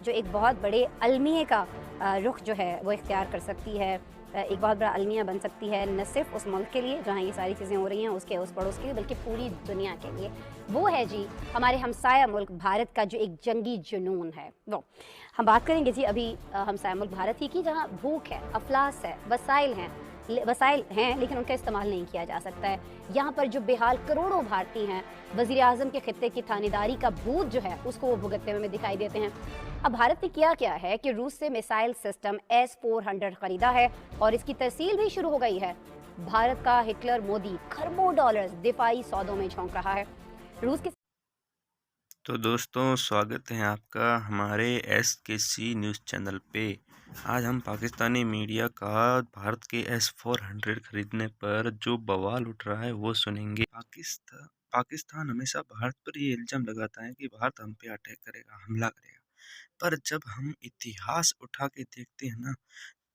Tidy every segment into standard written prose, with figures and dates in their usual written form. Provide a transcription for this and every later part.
जो एक बहुत बड़े अलमिए का रुख जो है वो इख्तियार कर सकती है। एक बहुत बड़ा अलमिया बन सकती है, न सिर्फ़ उस मुल्क के लिए जहाँ ये सारी चीज़ें हो रही हैं, उसके उस पड़ोस के लिए, बल्कि पूरी दुनिया के लिए। वो है जी हमारे हमसाया मुल्क भारत का जो एक जंगी जुनून है वो। हम बात करेंगे जी अभी हमसाया मुल्क भारत ही की, जहाँ भूख है, अफलास है, वसाइल हैं लेकिन उनका इस्तेमाल नहीं किया जा सकता है। यहाँ पर जो बेहाल करोड़ों भारतीय हैं, वज़ीर आज़म के खित्ते की थानेदारी का भूत जो है उसको वो भुगतते हुए दिखाई देते हैं। अब भारत ने किया क्या है कि रूस से मिसाइल सिस्टम S-400 खरीदा है और इसकी तरसील भी शुरू हो गई है। भारत का हिटलर मोदी खरबों डॉलर्स दिफाई सौदों में झोंक रहा है। रूस के तो दोस्तों, स्वागत है आपका हमारे SKC न्यूज़ चैनल पे। आज हम पाकिस्तानी मीडिया का भारत के S-400 खरीदने पर जो बवाल उठ रहा है वो सुनेंगे। पाकिस्तान हमेशा भारत पर ये इल्ज़ाम लगाता है कि भारत हम पे अटैक करेगा, हमला करेगा। पर जब हम इतिहास उठा के देखते हैं ना,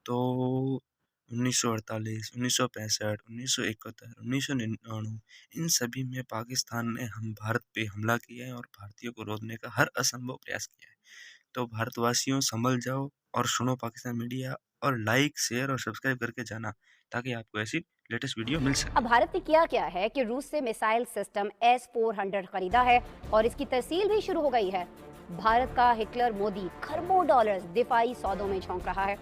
तो 1948, 1965, 1971, 1999 इन सभी में पाकिस्तान ने हम भारत पे हमला किया है और भारतीयों को रोकने का हर असंभव प्रयास किया है। तो भारतवासियों, संभल जाओ और सुनो पाकिस्तान मीडिया, और लाइक, शेयर और सब्सक्राइब करके जाना ताकि आपको ऐसी लेटेस्ट वीडियो मिल अब सके। भारत ने किया क्या है कि रूस से मिसाइल सिस्टम S-400 खरीदा है और इसकी तरसील भी शुरू हो गई है। भारत का हिटलर मोदी खरबों डॉलर्स दिफाई सौदों में झोंक रहा है।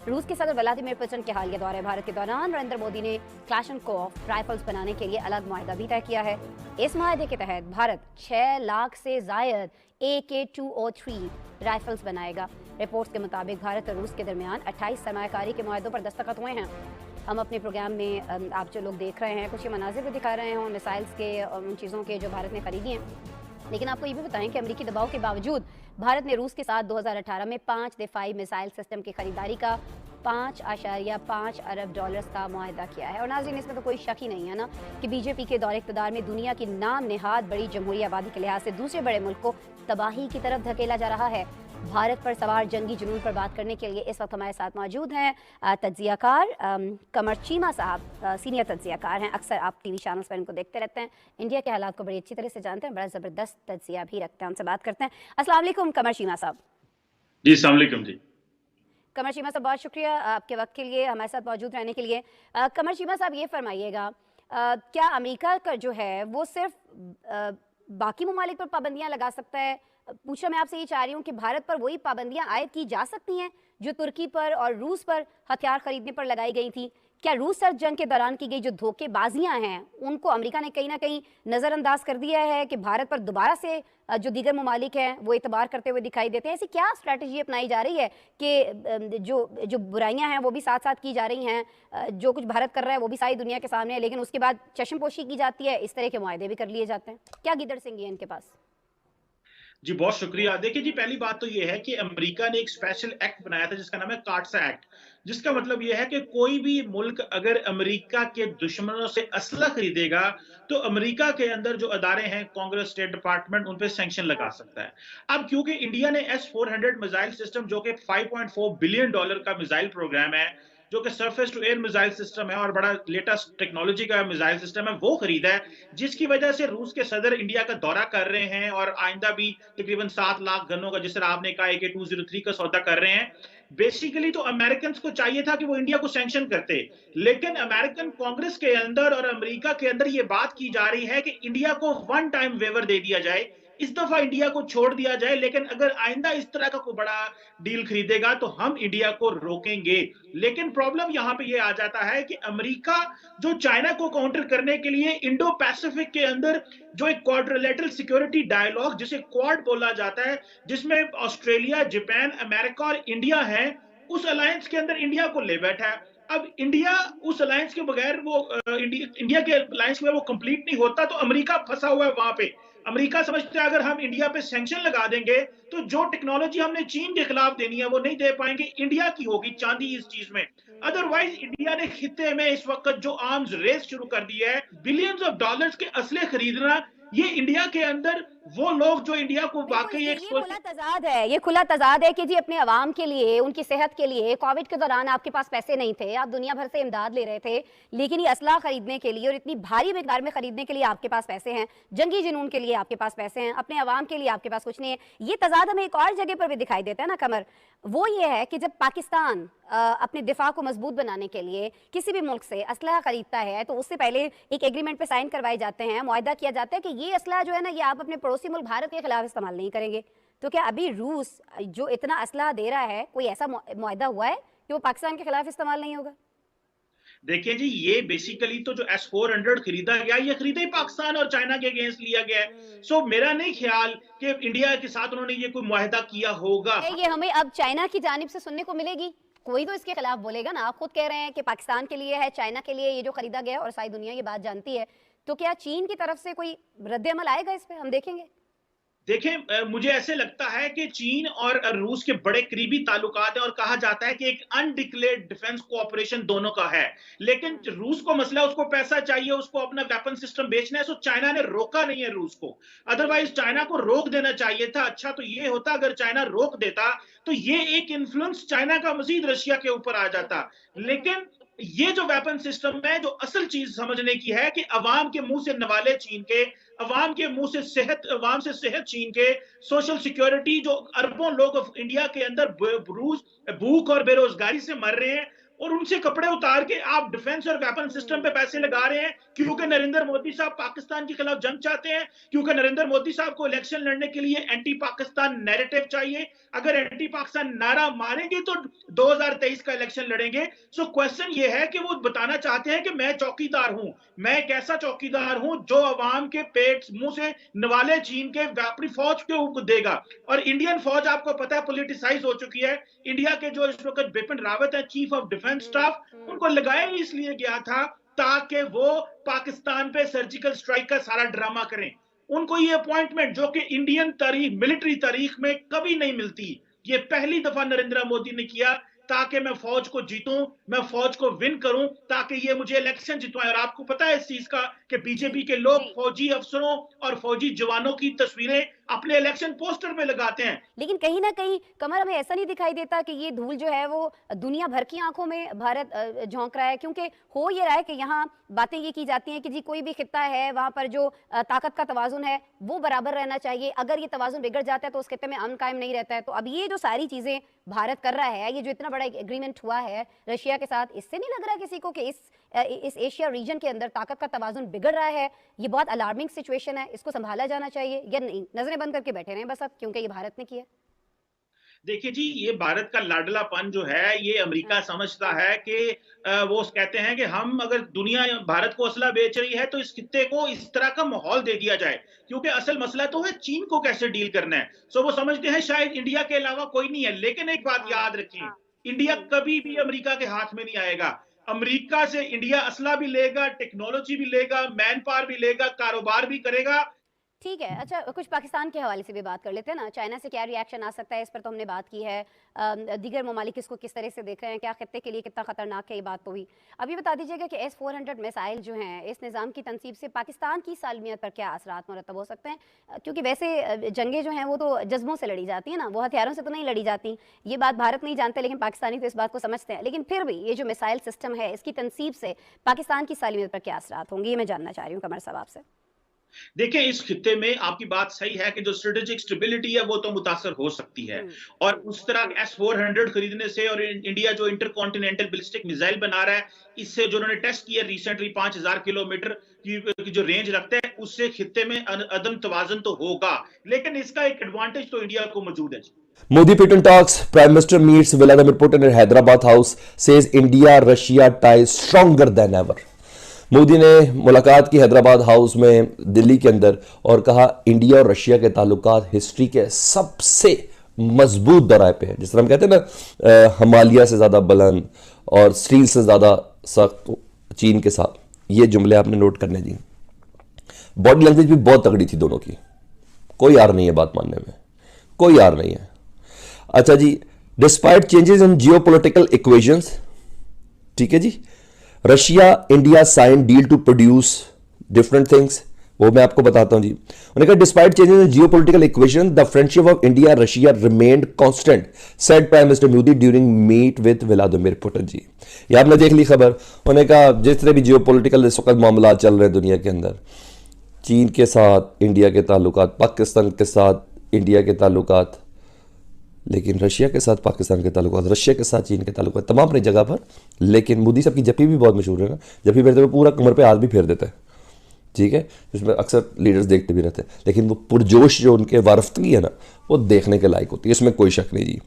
रूस के सदर व्लादिमीर पुतिन के हालिया दौरे भारत के दौरान नरेंद्र मोदी ने क्लाशनकोव राइफल्स बनाने के लिए अलग मुआहदा भी तय किया है। इस मुआहदे के तहत भारत 6 लाख से जायद AK-203 राइफल्स बनाएगा। रिपोर्ट्स के मुताबिक भारत और रूस के दरमियान 28 सरमायाकारी के मुआहदों पर दस्तखत हुए हैं। हम अपने प्रोग्राम में आप जो लोग देख रहे हैं कुछ ये मनाजिर भी दिखा रहे हैं उन मिसाइल्स के और उन चीज़ों के जो भारत ने खरीदी हैं। लेकिन आपको ये भी बताएं कि अमेरिकी दबाव के बावजूद भारत ने रूस के साथ 2018 में 5 दिफाई मिसाइल सिस्टम की खरीदारी का 5.5 अरब डॉलर्स का मुआहदा किया है। और नाज़रीन, इसमें तो कोई शक ही नहीं है ना कि बीजेपी के दौरे इक़्तिदार में दुनिया की नाम नेहाद बड़ी जमहूरी आबादी के लिहाज से दूसरे बड़े मुल्क को तबाही की तरफ धकेला जा रहा है। भारत पर सवार जंगी जुनून पर बात करने के लिए इस वक्त हमारे साथ मौजूद हैं तज्जियाकार कमर चीमा साहब। सीनियर तज्जियाकार हैं, अक्सर आप टीवी चैनल्स पर इनको देखते रहते हैं, इंडिया के हालात को बड़ी अच्छी तरह से जानते हैं, बड़ा ज़बरदस्त तज्जिया भी रखते हैं। उनसे बात करते हैं। अस्सलाम वालेकुम कमर चीमा साहब। जी, अस्सलाम वालेकुम जी। कमर चीमा साहब, बहुत शुक्रिया आपके वक्त के लिए, हमारे साथ मौजूद रहने के लिए। कमर चीमा साहब, ये फरमाइएगा, क्या अमेरिका का जो है वो सिर्फ बाकी ममालिक पर पाबंदियां लगा सकता है? पूछना मैं आपसे ये चाह रही हूँ कि भारत पर वही पाबंदियां आयद की जा सकती हैं जो तुर्की पर और रूस पर हथियार खरीदने पर लगाई गई थी? क्या रूस सर्द जंग के दौरान की गई जो धोखेबाजियां हैं उनको अमेरिका ने कहीं ना कहीं नज़रअंदाज कर दिया है कि भारत पर दोबारा से जो दीगर ममालिक हैं वो एतबार करते हुए दिखाई देते हैं? ऐसी क्या स्ट्रैटेजी अपनाई जा रही है कि जो जो बुराइयां हैं वो भी साथ साथ की जा रही हैं, जो कुछ भारत कर रहा है वो भी सारी दुनिया के सामने है, लेकिन उसके बाद चश्मपोशी की जाती है, इस तरह के मुआहदे भी कर लिए जाते हैं? क्या गिदड़ सिंह है इनके पास? जी, बहुत शुक्रिया। देखिए जी, पहली बात तो ये है कि अमेरिका ने एक स्पेशल एक्ट बनाया था जिसका नाम है काटसा एक्ट, जिसका मतलब ये है कि कोई भी मुल्क अगर अमेरिका के दुश्मनों से असला खरीदेगा, तो अमेरिका के अंदर जो अदारे हैं, कांग्रेस, स्टेट डिपार्टमेंट, उन पे सैंक्शन लगा सकता है। अब क्योंकि इंडिया ने S-400 मिसाइल सिस्टम, जो कि $5.4 बिलियन का मिसाइल प्रोग्राम है, जो कि surface to air missile system है और बड़ा लेटेस्ट टेक्नोलॉजी का मिसाइल सिस्टम है, वो खरीदा है, जिसकी वजह से रूस के सदर इंडिया का दौरा कर रहे हैं और आइंदा भी तकरीबन 7 लाख गनों का, जिस तरह आपने कहा, AK-203 का सौदा कर रहे हैं। बेसिकली तो अमेरिकन को चाहिए था कि वो इंडिया को सैंक्शन करते, लेकिन अमेरिकन कांग्रेस के अंदर और अमेरिका के अंदर ये बात की जा रही है कि इंडिया को वन टाइम वेवर दे दिया जाए, इस दफा इंडिया को छोड़ दिया जाए, लेकिन अगर आइंदा इस तरह का कोई बड़ा डील खरीदेगा तो हम इंडिया को रोकेंगे। लेकिन प्रॉब्लम यहां पे ये आ जाता है कि अमेरिका जो चाइना को काउंटर करने के लिए इंडो पैसिफिक के अंदर जो एक क्वाड्रिलेटरल सिक्योरिटी डायलॉग, जिसे क्वाड बोला जाता है, जिसमें ऑस्ट्रेलिया, जापान, अमेरिका और इंडिया है, उस अलायंस के अंदर इंडिया को ले बैठा है। अब इंडिया उस अलायंस के बगैर वो इंडिया के अलायंस में वो कंप्लीट नहीं होता, तो अमेरिका फंसा हुआ है वहां पे। अमेरिका समझता है अगर हम इंडिया पे सैंक्शन लगा देंगे तो जो टेक्नोलॉजी हमने चीन के खिलाफ देनी है वो नहीं दे पाएंगे, इंडिया की होगी चांदी इस चीज में। अदरवाइज इंडिया ने खित्ते में इस वक्त जो आर्म्स रेस शुरू कर दी है, बिलियंस ऑफ डॉलर्स के असले खरीदना, ये इंडिया के अंदर वो लोग जो इंडिया को बिल्कुल, वाकई एक ये खुला तजाद है, ये खुला तजाद है कि जी अपने अवाम के लिए, उनकी सेहत के लिए कोविड के दौरान आपके पास पैसे नहीं थे, आप दुनिया भर से इमदाद ले रहे थे, लेकिन ये असला खरीदने के लिए और इतनी भारी मिकदार में खरीदने के लिए आपके पास पैसे हैं, जंगी जुनून के लिए आपके पास पैसे हैं, अपने अवाम के लिए आपके पास कुछ नहीं है। ये तजाद हमें एक और जगह पर भी दिखाई देता है ना कमर, वो ये है कि जब पाकिस्तान अपने दिफा को मजबूत बनाने के लिए किसी भी मुल्क से असलहा खरीदता है तो उससे पहले एक एग्रीमेंट पे साइन करवाए जाते हैं, मुआहदा किया जाता है कि ये असलहा जो है ना ये आप अपने पड़ोसी मुल्क भारत के खिलाफ इस्तेमाल नहीं करेंगे। तो क्या अभी रूस जो इतना असलहा दे रहा है, कोई ऐसा मुआहदा हुआ है कि वो पाकिस्तान के खिलाफ इस्तेमाल नहीं होगा? देखिए जी, ये बेसिकली तो जो S-400 खरीदा गया, ये खरीदा ही पाकिस्तान और चाइना के अगेंस्ट लिया गया है। सो मेरा नहीं ख्याल कि इंडिया के साथ उन्होंने ये कोई मुआहदा किया होगा। ये हमें अब चाइना की जानिब से सुनने को मिलेगी, कोई तो इसके खिलाफ बोलेगा ना। आप खुद कह रहे हैं कि पाकिस्तान के लिए है, चाइना के लिए ये जो खरीदा गया और सारी दुनिया ये बात जानती है, तो क्या चीन की तरफ से कोई रद्द-ए-अमल आएगा इस पे? हम देखेंगे। देखें, मुझे ऐसे लगता है कि चीन और रूस के बड़े करीबी ताल्लुकात हैं और कहा जाता है कि एक अनडिक्लेयर्ड डिफेंस कोऑपरेशन दोनों का है। लेकिन रूस को मसला, उसको पैसा चाहिए, उसको अपना वेपन सिस्टम बेचना है, सो चाइना ने रोका नहीं है रूस को। अदरवाइज चाइना को रोक देना चाहिए था। अच्छा तो ये होता अगर चाइना रोक देता तो ये एक इन्फ्लुएंस चाइना का मजीद रशिया के ऊपर आ जाता। लेकिन ये जो वेपन सिस्टम है, जो असल चीज समझने की है कि अवाम के मुंह से नवाले छीन के, अवाम के मुंह से सेहत, अवाम से सेहत छीन के, सोशल सिक्योरिटी, जो अरबों लोग इंडिया के अंदर भूख और बेरोजगारी से मर रहे हैं, और उनसे कपड़े उतार के आप डिफेंस और वेपन सिस्टम पे पैसे लगा रहे हैं क्योंकि नरेंद्र मोदी साहब पाकिस्तान के खिलाफ जंग चाहते हैं, क्योंकि नरेंद्र मोदी साहब को इलेक्शन लड़ने के लिए एंटी पाकिस्तान नैरेटिव चाहिए। अगर एंटी पाकिस्तान नारा मारेंगे तो 2023 का इलेक्शन लड़ेंगे। सो क्वेश्चन ये है कि वो बताना चाहते हैं कि मैं चौकीदार हूं, मैं एक ऐसा चौकीदार हूं जो अवाम के पेट मुंह से नवाले छीन के अपनी फौज के ऊपर देगा। और इंडियन फौज आपको पता है पॉलिटिसाइज हो चुकी है। इंडिया के जो इस वक्त बिपिन रावत है, चीफ ऑफ डिफेंस स्टाफ, उनको लगाया ही इसलिए गया था ताकि वो पाकिस्तान पे सर्जिकल स्ट्राइक का सारा ड्रामा करें। उनको ये अपॉइंटमेंट जो कि इंडियन तारीख, मिलिट्री तारीख में कभी नहीं मिलती, ये पहली दफा नरेंद्र मोदी ने किया ताकि मैं फौज को जीतूं, मैं फौज को विन करूं, ताकि ये मुझे इलेक्शन जितवाएं। और आपको पता है इस चीज का कि बीजेपी के लोग फौजी अफसरों और फौजी जवानों की तस्वीरें अपने इलेक्शन पोस्टर पे लगाते हैं। लेकिन कहीं ना कहीं कमर हमें ऐसा नहीं दिखाई देता कि ये धूल जो है वो दुनिया भर की आंखों में भारत झोंक रहा है, क्योंकि हो ये रहा है कि यहाँ बातें ये की जाती हैं कि जी कोई भी खित्ता है वहाँ पर जो ताकत का तवाजुन है वो बराबर रहना चाहिए, अगर ये तवाजुन बिगड़ जाता है तो उस खित्ते में अमन कायम नहीं रहता है। तो अब ये जो सारी चीज़ें भारत कर रहा है, ये जो इतना बड़ा एग्रीमेंट हुआ है रशिया के साथ, इससे नहीं लग रहा किसी को कि इस एशिया रीजन के अंदर ताकत का तवाजुन बिगड़ रहा है? ये बहुत अलार्मिंग सिचुएशन है, इसको संभाला जाना चाहिए या नहीं? नजरें बंद करके बैठे रहे बस अब, क्योंकि ये भारत ने किया। देखिए जी, ये भारत का लाडलापन जो है, ये अमेरिका समझता है कि वो कहते हैं कि हम अगर दुनिया भारत को असला बेच रही है तो इस खित्ते को इस तरह का माहौल दे दिया जाए, क्योंकि असल मसला तो है चीन को कैसे डील करना है। सो वो समझते हैं शायद इंडिया के अलावा कोई नहीं है। लेकिन एक बात याद रखें, इंडिया कभी भी अमेरिका के हाथ में नहीं आएगा। अमेरिका से इंडिया असला भी लेगा, टेक्नोलॉजी भी लेगा, मैन पावर भी लेगा, कारोबार भी करेगा। ठीक है, अच्छा कुछ पाकिस्तान के हवाले से भी बात कर लेते हैं ना। चाइना से क्या रिएक्शन आ सकता है इस पर तो हमने बात की है, दीगर ममालिक इसको किस तरह से देख रहे हैं, क्या खत्ते के लिए कितना खतरनाक है, ये बात तो हुई। अभी बता दीजिएगा कि S-400 मिसाइल जो हैं, इस निज़ाम की तनसीब से पाकिस्तान की सालमियत पर क्या असरात मुरतब हो सकते हैं? क्योंकि वैसे जंगें जो हैं वो तो जज्बों से लड़ी जाती हैं ना, वो हथियारों से तो नहीं लड़ी जाती। ये बात भारत नहीं जानते, लेकिन पाकिस्तानी तो इस बात को समझते हैं। लेकिन फिर भी ये जो मिसाइल सिस्टम है, इसकी तनसीब से पाकिस्तान की सालमियत पर क्या असरात होंगे, ये मैं जानना चाह रही हूँ कमर साहब आपसे। देखिए, इस खित्ते में आपकी बात सही है कि जो स्ट्रेटेजिक स्टेबिलिटी है वो तो मुतासर हो सकती है। और उस तरह S-400 खरीदने से और इंडिया जो इंटरकॉन्टिनेंटल बैलिस्टिक मिसाइल बना रहा है, इससे जो उन्होंने टेस्ट किया रिसेंटली 5000 किलोमीटर की जो रेंज रखते हैं, उससे खित्ते में अदम तवाजन तो होगा। लेकिन इसका एक एडवांटेज तो इंडिया को मौजूद है। Modi Putin talks. Prime Minister meets Vladimir Putin at Hyderabad House. Says India-Russia ties stronger than ever. Modi ने मुलाकात की हैदराबाद हाउस में दिल्ली के अंदर और कहा इंडिया और रशिया के ताल्लुकात हिस्ट्री के सबसे मजबूत दराए पे है। जिस तरह हम कहते हैं ना, हिमालय से ज़्यादा बुलंद और स्टील से ज़्यादा सख्त चीन के साथ, ये जुमले आपने नोट करने दी। बॉडी लैंग्वेज भी बहुत तगड़ी थी दोनों की, कोई यार नहीं है बात मानने में, कोई यार नहीं है। अच्छा जी, despite changes in geopolitical equations, ठीक है जी, Russia India sign deal to produce different things, वो मैं आपको बताता हूं जी। उन्होंने कहा despite changes in geopolitical equation the friendship of India Russia remained constant, said prime minister Modi during meet with Vladimir Putin ji. ये आपने देख ली खबर। उन्होंने कहा जिस तरह भी जियोपॉलिटिकल इस वक्त मामला चल रहे हैं दुनिया के अंदर, चीन के साथ इंडिया के ताल्लुकात, पाकिस्तान के साथ इंडिया के ताल्लुकात, लेकिन रशिया के साथ पाकिस्तान के ताल्लुकात, रशिया के साथ चीन के ताल्लुकात, तमाम अपनी जगह पर। लेकिन मोदी साहब की जप्पी भी बहुत मशहूर है ना, जप्पी फेरते हुए पूरा कमर पे हाथ भी फेर देता है, ठीक है, जिसमें अक्सर लीडर्स देखते भी रहते हैं। लेकिन वो पुरजोश जो उनके वारफ्तगी है ना, वो देखने के लायक होती है, इसमें कोई शक नहीं जी।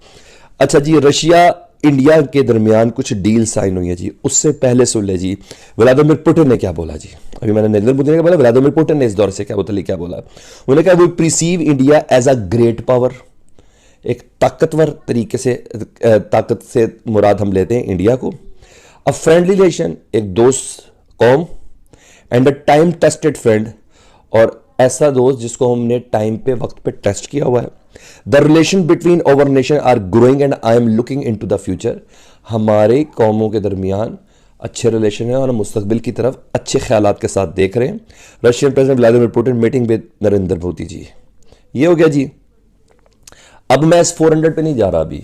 अच्छा जी, रशिया इंडिया के दरमियान कुछ डील साइन हुई है जी। उससे पहले सुन ले जी व्लादिमीर पुतिन ने क्या बोला जी। अभी मैंने नरेंद्र मोदी ने बोला, व्लादिमीर पुतिन ने इस दौर से क्या बोला। उन्होंने कहा वो perceive India as a great power, एक ताकतवर तरीके से, ताकत से मुराद हम लेते हैं इंडिया को, अ फ्रेंडली रिलेशन, एक दोस्त कौम, and a time tested friend, और ऐसा दोस्त जिसको हमने टाइम पे वक्त पे टेस्ट किया हुआ है। The relation between our nation are growing and I am looking into the future, हमारे कौमों के दरमियान अच्छे रिलेशन है और हम मुस्तकबिल की तरफ अच्छे ख्यालात के साथ देख रहे हैं। Russian president Vladimir Putin meeting with Narendra Modi ji. ये हो गया जी। अब मैं S-400 पे नहीं जा रहा, अभी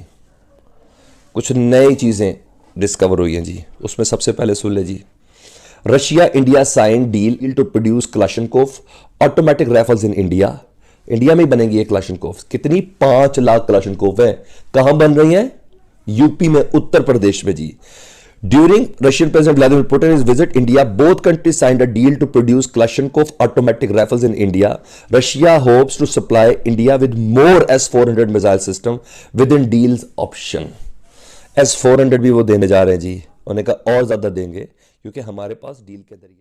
कुछ नई चीजें डिस्कवर हुई हैं जी। उसमें सबसे पहले सुन ले जी, Russia India sign deal to produce Kalashnikov automatic rifles in India. India में ही बनेंगी ये क्लाशनकोफ। कितनी? 5 लाख क्लाशनकोफ है। कहां बन रही हैं? यूपी में, उत्तर प्रदेश में जी। During Russian President Vladimir Putin's visit India, both countries signed a deal to produce Kalashnikov automatic rifles in India. Russia hopes to supply India with more S-400 missile system within deal's option. S-400 भी वो देने जा रहे हैं जी। उन्होंने कहा और ज्यादा देंगे क्योंकि हमारे पास डील के जरिए